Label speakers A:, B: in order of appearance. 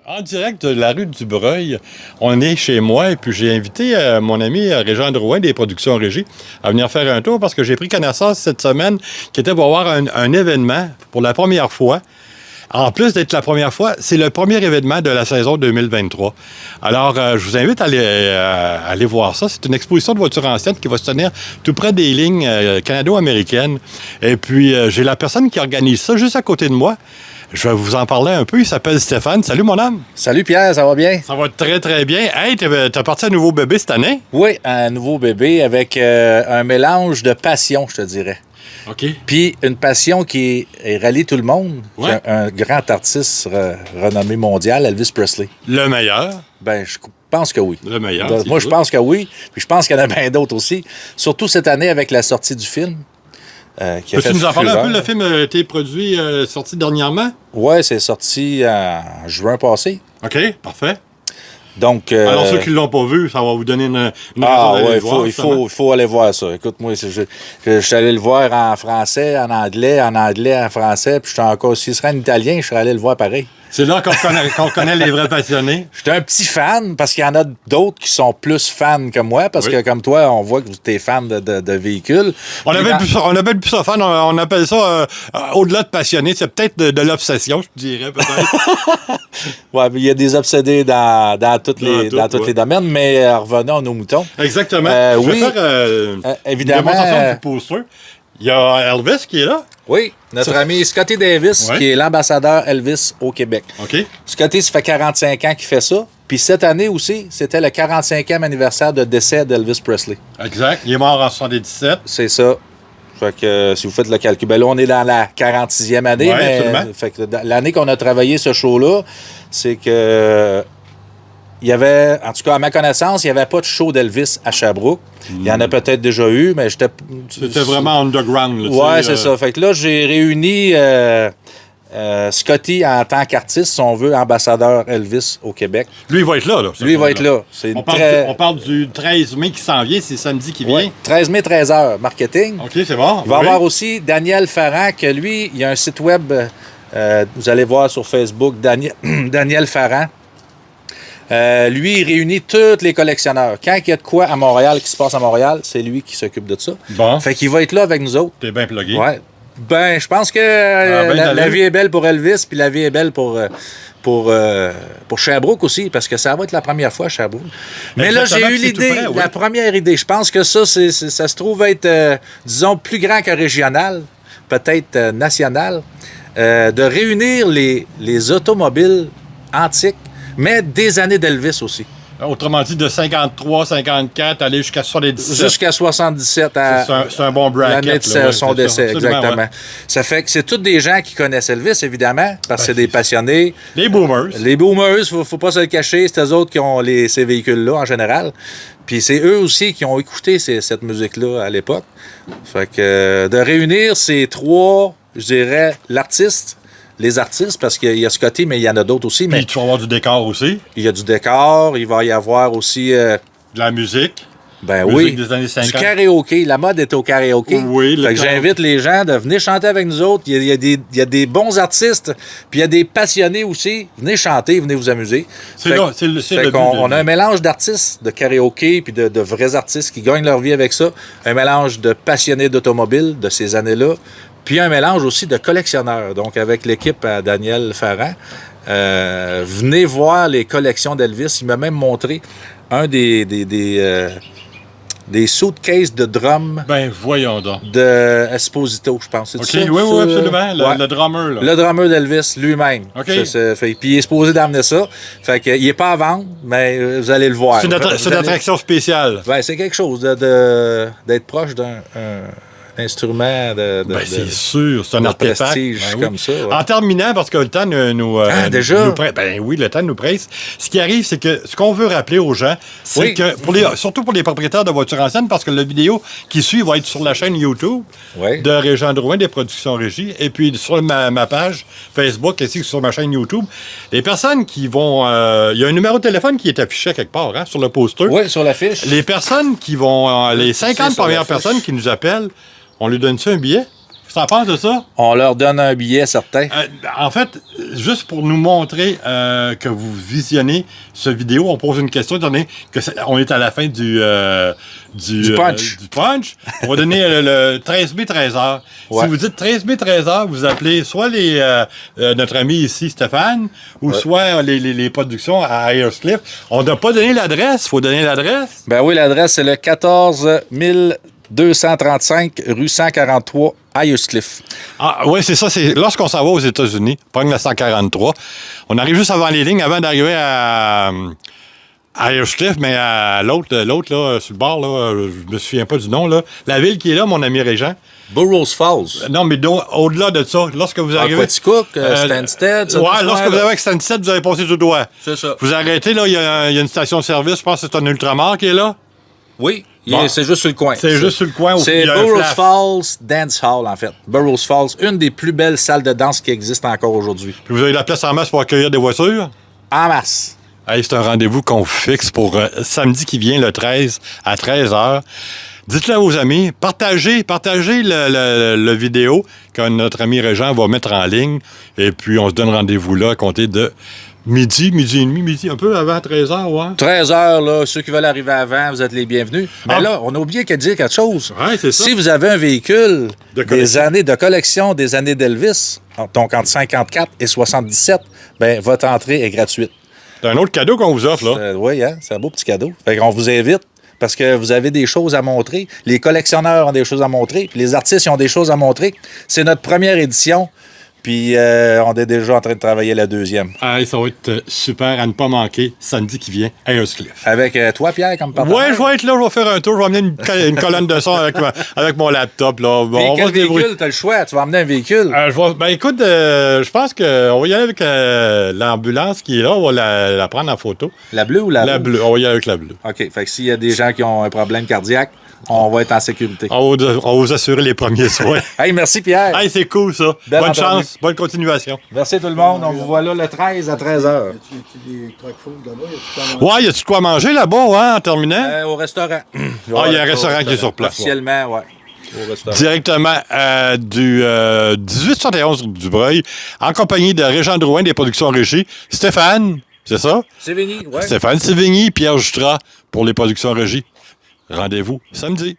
A: En direct de la rue du Breuil, on est chez moi et puis j'ai invité mon ami Régent Drouin des Productions Régie à venir faire un tour parce que j'ai pris connaissance cette semaine qui était pour avoir un événement pour la première fois. En plus d'être la première fois, c'est le premier événement de la saison 2023. Alors, je vous invite à aller voir ça. C'est une exposition de voitures anciennes qui va se tenir tout près des lignes canado-américaines. Et puis, j'ai la personne qui organise ça juste à côté de moi. Je vais vous en parler un peu. Il s'appelle Stéphane. Salut, mon homme.
B: Salut, Pierre. Ça va bien?
A: Ça va très, très bien. Hey, t'as parti un nouveau bébé cette année?
B: Oui, un nouveau bébé avec un mélange de passion, je te dirais.
A: OK.
B: Puis une passion qui rallie tout le monde.
A: Ouais.
B: Un grand artiste renommé mondial, Elvis Presley.
A: Le meilleur.
B: Ben, je pense que oui.
A: Le meilleur.
B: Moi, je pense que oui. Puis je pense qu'il y en a bien d'autres aussi. Surtout cette année avec la sortie du film.
A: Peux-tu nous en parler un peu? Le film a été produit, sorti dernièrement?
B: Oui, c'est sorti en juin passé.
A: OK, parfait.
B: Donc,
A: alors, ceux qui ne l'ont pas vu, ça va vous donner une
B: ah
A: raison d'aller
B: oui,
A: voir.
B: il faut aller voir ça. Écoute, moi, je suis allé le voir en français, en anglais, en français, puis je suis encore, s'il serait en italien, je serais allé le voir pareil.
A: C'est là qu'on connaît les vrais passionnés.
B: J'étais un petit fan, parce qu'il y en a d'autres qui sont plus fans que moi, parce que comme toi, on voit que tu es fan de véhicules.
A: On appelle plus ça fan, on appelle ça, au-delà de passionné, c'est peut-être de l'obsession, je dirais, peut-être.
B: Oui, il y a des obsédés dans tous les domaines, mais revenons à nos moutons.
A: Exactement. Je vais faire
B: évidemment,
A: une démonstration du poster. Il y a Elvis qui est là.
B: Oui, notre ami Scotty Davis, qui est l'ambassadeur Elvis au Québec.
A: OK.
B: Scotty, ça fait 45 ans qu'il fait ça. Puis cette année aussi, c'était le 45e anniversaire de décès d'Elvis Presley.
A: Exact. Il est mort en 77.
B: C'est ça. Fait que si vous faites le calcul, ben là, on est dans la 46e année.
A: Oui,
B: mais
A: absolument.
B: fait que l'année qu'on a travaillé ce show-là, c'est que il y avait, en tout cas à ma connaissance, il n'y avait pas de show d'Elvis à Sherbrooke. Il y en a peut-être déjà eu, mais
A: C'était vraiment underground.
B: Oui, c'est ça. Fait que là, j'ai réuni Scotty en tant qu'artiste, si on veut, ambassadeur Elvis au Québec.
A: Lui, il va être là.
B: Lui, il va être là.
A: On parle du 13 mai qui s'en vient, c'est samedi qui vient.
B: 13 mai, 13h, marketing.
A: OK, c'est bon.
B: Il va y avoir aussi Daniel Farran, que lui, il y a un site web, vous allez voir sur Facebook, Daniel Farran. Lui, il réunit tous les collectionneurs. Quand il y a de quoi à Montréal qui se passe à Montréal, c'est lui qui s'occupe de ça.
A: Bon.
B: Fait qu'il va être là avec nous autres.
A: T'es bien plugué.
B: Ouais. Ben, je pense que la vie est belle pour Elvis, puis la vie est belle pour Sherbrooke aussi, parce que ça va être la première fois à Sherbrooke. Mais là, j'ai eu l'idée, la première idée. Je pense que ça se trouve être, disons, plus grand que régional, peut-être national, de réunir les automobiles antiques, mais des années d'Elvis aussi.
A: Autrement dit, de 53, 54, aller jusqu'à 77.
B: Jusqu'à 77.
A: C'est un bon bracket.
B: L'année de son décès, exactement. Ouais. Ça fait que c'est tous des gens qui connaissent Elvis, évidemment, parce que c'est des passionnés.
A: Les boomers.
B: Les boomers, faut pas se le cacher, c'est eux autres qui ont ces véhicules-là, en général. Puis c'est eux aussi qui ont écouté cette musique-là à l'époque. Fait que de réunir ces trois, je dirais, l'artiste, les artistes, parce qu'il y a Scotty, mais il y en a d'autres aussi.
A: Puis tu vas avoir du décor aussi.
B: Il y a du décor, il va y avoir aussi...
A: de la musique.
B: Ben
A: musique
B: oui.
A: Des années 50.
B: Du karaoké. La mode est au karaoké.
A: Oui.
B: Fait que j'invite les gens de venir chanter avec nous autres. Il y a des bons artistes, puis il y a des passionnés aussi. Venez chanter, venez vous amuser. On a un mélange d'artistes, de karaoké, puis de vrais artistes qui gagnent leur vie avec ça. Un mélange de passionnés d'automobile de ces années-là. Puis un mélange aussi de collectionneurs. Donc, avec l'équipe à Daniel Farran, venez voir les collections d'Elvis. Il m'a même montré un des suitcases de drum.
A: Ben, voyons donc.
B: De Esposito, je pense.
A: OK, oui, absolument. Le drummer, là.
B: Le drummer d'Elvis lui-même.
A: OK.
B: Puis il est supposé d'amener ça. Fait qu'il n'est pas à vendre, mais vous allez le voir.
A: C'est une attraction spéciale.
B: Ben, c'est quelque chose d'être proche d'un instrument
A: c'est sûr, c'est un artefact.
B: Prestige comme ça. Ouais.
A: En terminant, parce que le temps
B: déjà?
A: Le temps nous presse. Ce qui arrive, c'est que ce qu'on veut rappeler aux gens, c'est que, surtout pour les propriétaires de voitures anciennes, parce que la vidéo qui suit va être sur la chaîne YouTube de Régent Drouin des Productions Régie, et puis sur ma page Facebook, ainsi que sur ma chaîne YouTube. Les personnes qui vont... il y a un numéro de téléphone qui est affiché quelque part, sur le poster.
B: Oui, sur l'affiche.
A: Les personnes qui vont... les 50 premières personnes qui nous appellent, on lui donne-tu un billet? que t'en penses de ça?
B: On leur donne un billet certain.
A: En fait, juste pour nous montrer que vous visionnez ce vidéo, on pose une question, étant donné qu'on est à la fin du punch. On va donner le 13B 13h. Ouais. Si vous dites 13B 13h, vous appelez soit notre ami ici, Stéphane, ou soit les productions à Ayers-Cliff. On n'a pas donné l'adresse. Il faut donner l'adresse.
B: Ben oui, l'adresse, c'est le 14 235 rue 143, Ayers-Cliff.
A: Ah, oui, c'est ça. C'est lorsqu'on s'en va aux États-Unis, pogne la 143. On arrive juste avant les lignes, avant d'arriver à Ayers-Cliff, mais à l'autre, là, sur le bord, là, je me souviens pas du nom, là. La ville qui est là, mon ami Régent.
B: Burroughs Falls.
A: Non, mais au-delà de ça, lorsque vous arrivez...
B: Quaticook, Stansted.
A: Oui, lorsque vous arrivez avec Stansted, vous avez passé tout droit.
B: C'est ça.
A: Vous arrêtez, là, il y a une station de service, je pense que c'est un Ultramar qui est là.
B: Oui, c'est juste sur le coin.
A: C'est juste sur le coin.
B: C'est Burroughs Falls Dance Hall, en fait. Burroughs Falls, une des plus belles salles de danse qui existent encore aujourd'hui.
A: Puis vous avez la place en masse pour accueillir des voitures?
B: En masse.
A: Hey, c'est un rendez-vous qu'on fixe pour samedi qui vient, le 13, à 13h. Dites-le à vos amis. Partagez le vidéo que notre ami Régent va mettre en ligne. Et puis, on se donne rendez-vous là à compter de midi et demi, un peu avant 13h, ouais.
B: 13h, là, ceux qui veulent arriver avant, vous êtes les bienvenus. Mais là, on a oublié de dire quelque chose.
A: Ouais, c'est ça.
B: Si vous avez un véhicule des années de collection, des années d'Elvis, donc entre 54 et 77, bien, votre entrée est gratuite.
A: C'est un autre cadeau qu'on vous offre, là.
B: Oui, hein? C'est un beau petit cadeau. Fait qu'on vous invite parce que vous avez des choses à montrer. Les collectionneurs ont des choses à montrer. Puis les artistes ont des choses à montrer. C'est notre première édition. Puis on est déjà en train de travailler la deuxième.
A: Ah, ça va être super à ne pas manquer samedi qui vient à Ayers-Cliff.
B: Avec toi, Pierre, comme partenaire?
A: Oui, je vais être là, je vais faire un tour, je vais amener une colonne de son avec mon laptop. Là.
B: Bon, on va se débrouiller. Véhicule, tu as le choix, tu vas amener un véhicule?
A: Écoute, je pense qu'on va y aller avec l'ambulance qui est là, on va la prendre en photo.
B: La bleue ou la rouge?
A: La bleue, on va y aller avec la bleue.
B: OK, fait que s'il y a des gens qui ont un problème cardiaque, on va être en sécurité.
A: On va vous assurer les premiers soins.
B: Hey, merci Pierre.
A: Hey, c'est cool ça. Bonne chance, bonne continuation.
B: Merci tout le monde. On vous voit là le 13 à 13h.
C: Y a-tu des croque-food là-bas?
A: Ouais, y a-tu de quoi manger là-bas, ouais, en terminant?
B: Au restaurant.
A: Il y a un restaurant qui est sur place.
B: Partiellement, ouais.
A: Directement du 1871 du Breuil, en compagnie de Régent Drouin des Productions Régie. Stéphane, c'est ça?
B: Sévigny, ouais.
A: Stéphane Sévigny, Pierre Jutras pour les Productions Régie. Rendez-vous samedi.